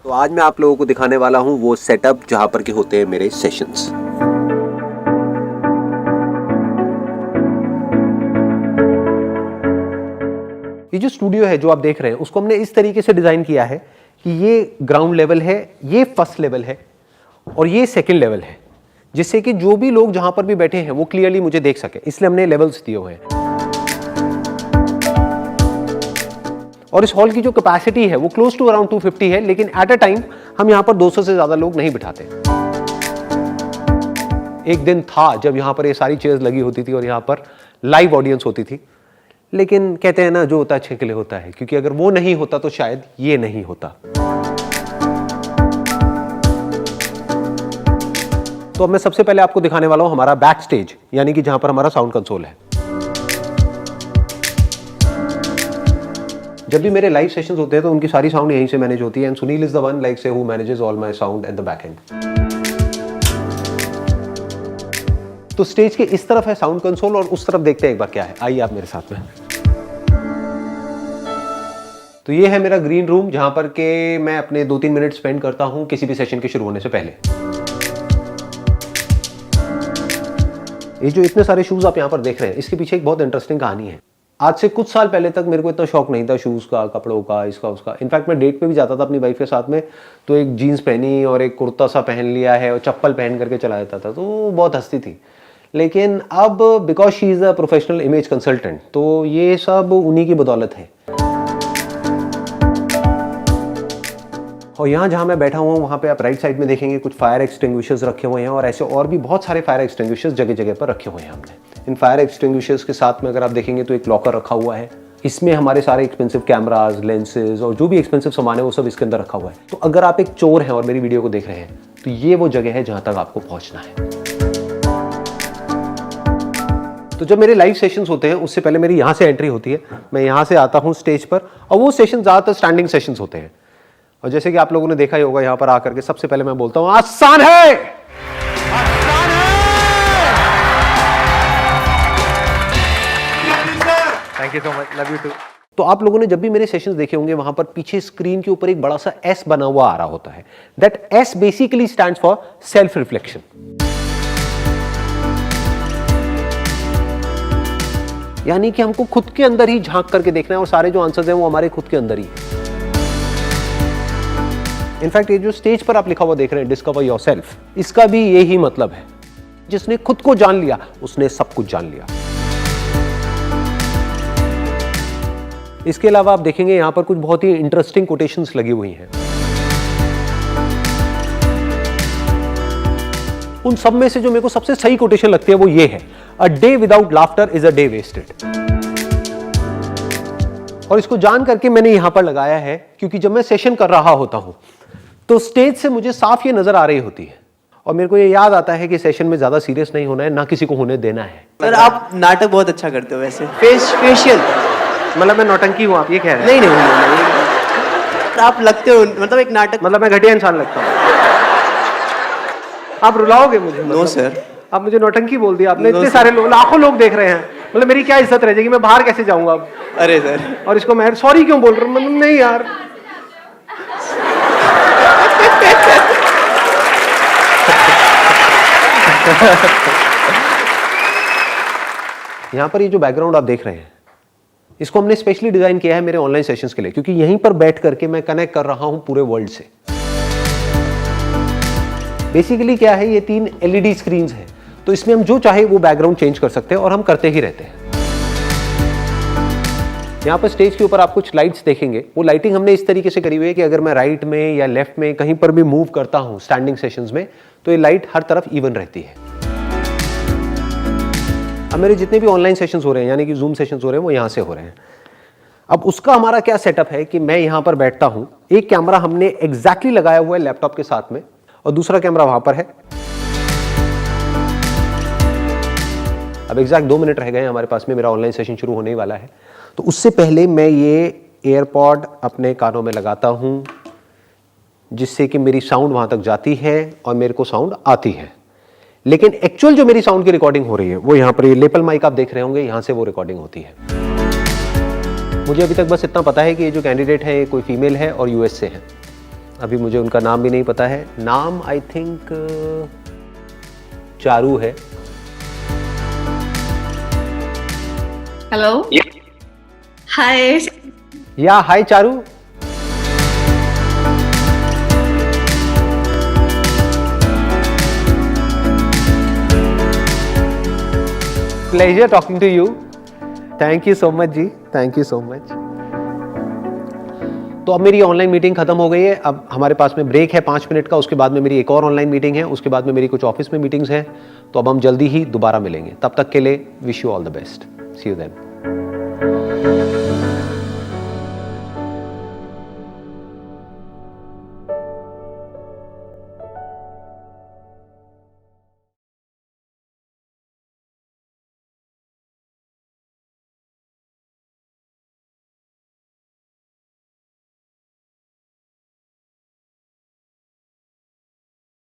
तो आज मैं आप लोगों को दिखाने वाला हूँ वो सेटअप जहाँ पर के होते हैं मेरे सेशंस। ये जो स्टूडियो है जो आप देख रहे हैं उसको हमने इस तरीके से डिजाइन किया है कि ये ग्राउंड लेवल है, ये फर्स्ट लेवल है और ये सेकंड लेवल है, जिससे कि जो भी लोग जहां पर भी बैठे हैं वो क्लियरली मुझे देख सके, इसलिए हमने लेवल्स दिए हुए हैं। और इस हॉल की जो कैपेसिटी है वो क्लोज टू अराउंड 250 है, लेकिन एट अ टाइम हम यहां पर 200 से ज्यादा लोग नहीं बिठाते। एक दिन था जब यहां पर ये सारी चेयर्स लगी होती थी और यहां पर लाइव ऑडियंस होती थी, लेकिन कहते हैं ना जो होता है अच्छे के लिए होता है, क्योंकि अगर वो नहीं होता तो शायद ये नहीं होता। तो अब मैं सबसे पहले आपको दिखाने वाला हूं हमारा बैक स्टेज, यानी कि जहां पर हमारा साउंड कंसोल है। जब भी मेरे लाइव सेशंस होते हैं तो उनकी सारी साउंड यहीं से मैनेज होती है, and Sunil is the one like से who manages all my sound at the back end. तो स्टेज के इस तरफ है साउंड कंसोल और उस तरफ देखते हैं एक बार क्या है। आइए आप मेरे साथ में। तो ये है मेरा ग्रीन रूम जहां पर के मैं अपने 2-3 मिनट स्पेंड करता हूं किसी भी सेशन के शुरू होने से पहले। ये जो इतने सारे शूज आप यहां पर देख रहे हैं, इसके पीछे एक बहुत इंटरेस्टिंग कहानी है। आज से कुछ साल पहले तक मेरे को इतना शौक नहीं था शूज का, कपड़ों का, इसका उसका। इनफैक्ट मैं डेट पे भी जाता था अपनी वाइफ के साथ में तो एक जीन्स पहनी और एक कुर्ता सा पहन लिया है और चप्पल पहन करके चला जाता था, तो वो बहुत हंसती थी। लेकिन अब because she is a professional image consultant, तो ये सब उन्हीं की बदौलत है। और यहाँ जहाँ मैं बैठा हुआ हूँ वहाँ पे आप राइट साइड में देखेंगे कुछ फायर एक्सटिंग्विशर्स रखे हुए हैं और ऐसे और भी बहुत सारे फायर एक्सटिंग्विशर्स जगह जगह पर रखे हुए हैं हमने। इन फायर एक्सटिंग्विशर्स के साथ में अगर आप देखेंगे तो एक लॉकर रखा हुआ है, इसमें हमारे सारे एक्सपेंसिव कैमराज, लेंसेज और जो भी एक्सपेंसिव सामान है वो सब इसके अंदर रखा हुआ है। तो अगर आप एक चोर हैं और मेरी वीडियो को देख रहे हैं तो ये वो जगह है जहाँ तक आपको पहुँचना है। तो जब मेरे लाइव सेशंस होते हैं उससे पहले मेरी यहाँ से एंट्री होती है, मैं यहाँ से आता हूँ स्टेज पर और वो सेशन ज़्यादातर स्टैंडिंग सेशंस होते हैं। और जैसे कि आप लोगों ने देखा ही होगा यहाँ पर आकर के सबसे पहले मैं बोलता हूँ आसान है, आसान है। Thank you so much, love you too. तो आप लोगों ने जब भी मेरे सेशंस देखे होंगे वहां पर पीछे स्क्रीन के ऊपर एक बड़ा सा एस बना हुआ आ रहा होता है। That S basically stands for self reflection. यानी कि हमको खुद के अंदर ही झांक करके देखना है और सारे जो आंसर्स हैं वो हमारे खुद के अंदर ही है। इनफैक्ट ये जो स्टेज पर आप लिखा हुआ देख रहे हैं डिस्कवर योरसेल्फ, इसका भी यही मतलब है। जिसने खुद को जान लिया उसने सब कुछ जान लिया। इसके अलावा आप देखेंगे यहां पर कुछ बहुत ही इंटरेस्टिंग कोटेशंस लगी हुई हैं। उन सब में से जो मेरे को सबसे सही कोटेशन लगती है वो ये है, a day without laughter is a day wasted. और इसको जान करके मैंने यहां पर लगाया है क्योंकि जब मैं सेशन कर रहा होता हूं तो स्टेज से मुझे साफ ये नजर आ रही होती है और मेरे को ये याद आता है कि सेशन में ज्यादा सीरियस नहीं होना है, ना किसी को होने देना है। सर आप नाटक बहुत अच्छा करते हो वैसे, फेशियल। मतलब मैं नौटंकी हूं आप ये कह रहे हैं? नहीं, आप लगते हो मतलब एक नाटक, मतलब मैं घटिया इंसान लगता हूं? आप रुलाओगे मुझे? नो सर, आप मुझे नौटंकी बोल दिया आपने। इतने सारे लोग, लाखों लोग देख रहे हैं, मतलब मेरी क्या इज्जत रह जाएगी? मैं बाहर कैसे जाऊंगा अब? अरे सर, और इसको मैं सॉरी क्यों बोल रहा हूँ? मतलब नहीं यार, यहां पर ये जो बैकग्राउंड आप देख रहे हैं इसको हमने स्पेशली डिजाइन किया है मेरे ऑनलाइन सेशंस के लिए, क्योंकि यहीं पर बैठ करके मैं कनेक्ट कर रहा हूं पूरे वर्ल्ड से। बेसिकली क्या है, ये 3 LED स्क्रीन्स हैं, तो इसमें हम जो चाहे वो बैकग्राउंड चेंज कर सकते हैं और हम करते ही रहते हैं। यहाँ पर स्टेज के ऊपर आप कुछ लाइट्स देखेंगे, वो लाइटिंग हमने इस तरीके से करी हुई है कि अगर मैं राइट में या लेफ्ट में कहीं पर भी मूव करता हूँ स्टैंडिंग सेशंस में तो ये लाइट हर तरफ इवन रहती है। अब मेरे जितने भी ऑनलाइन सेशंस हो रहे हैं यानी कि जूम सेशंस हो रहे हैं वो यहाँ से हो रहे हैं। अब उसका हमारा क्या सेटअप है कि मैं यहाँ पर बैठता हूँ, एक कैमरा हमने एग्जैक्टली लगाया हुआ है लैपटॉप के साथ में और दूसरा कैमरा वहां पर है। अब एग्जैक्ट 2 मिनट रह गए हैं हमारे पास में, मेरा ऑनलाइन सेशन शुरू होने ही वाला है। तो उससे पहले मैं ये एयरपॉड अपने कानों में लगाता हूं जिससे कि मेरी साउंड वहां तक जाती है और मेरे को साउंड आती है। लेकिन एक्चुअल जो मेरी साउंड की रिकॉर्डिंग हो रही है वो यहाँ पर ये लेपल माइक आप देख रहे होंगे, यहाँ से वो रिकॉर्डिंग होती है। मुझे अभी तक बस इतना पता है कि ये जो कैंडिडेट है कोई फीमेल है और यूएस से है। अभी मुझे उनका नाम भी नहीं पता है, नाम आई थिंक चारू है। Hello. Hi. या hi Charu. Pleasure talking to you. Thank you so much ji, thank you so much. तो अब मेरी ऑनलाइन मीटिंग खत्म हो गई है, अब हमारे पास में ब्रेक है 5 मिनट का, उसके बाद में मेरी एक और ऑनलाइन मीटिंग है, उसके बाद में मेरी कुछ ऑफिस में मीटिंग्स हैं, तो अब हम जल्दी ही दोबारा मिलेंगे। तब तक के लिए wish you all the best, see you then.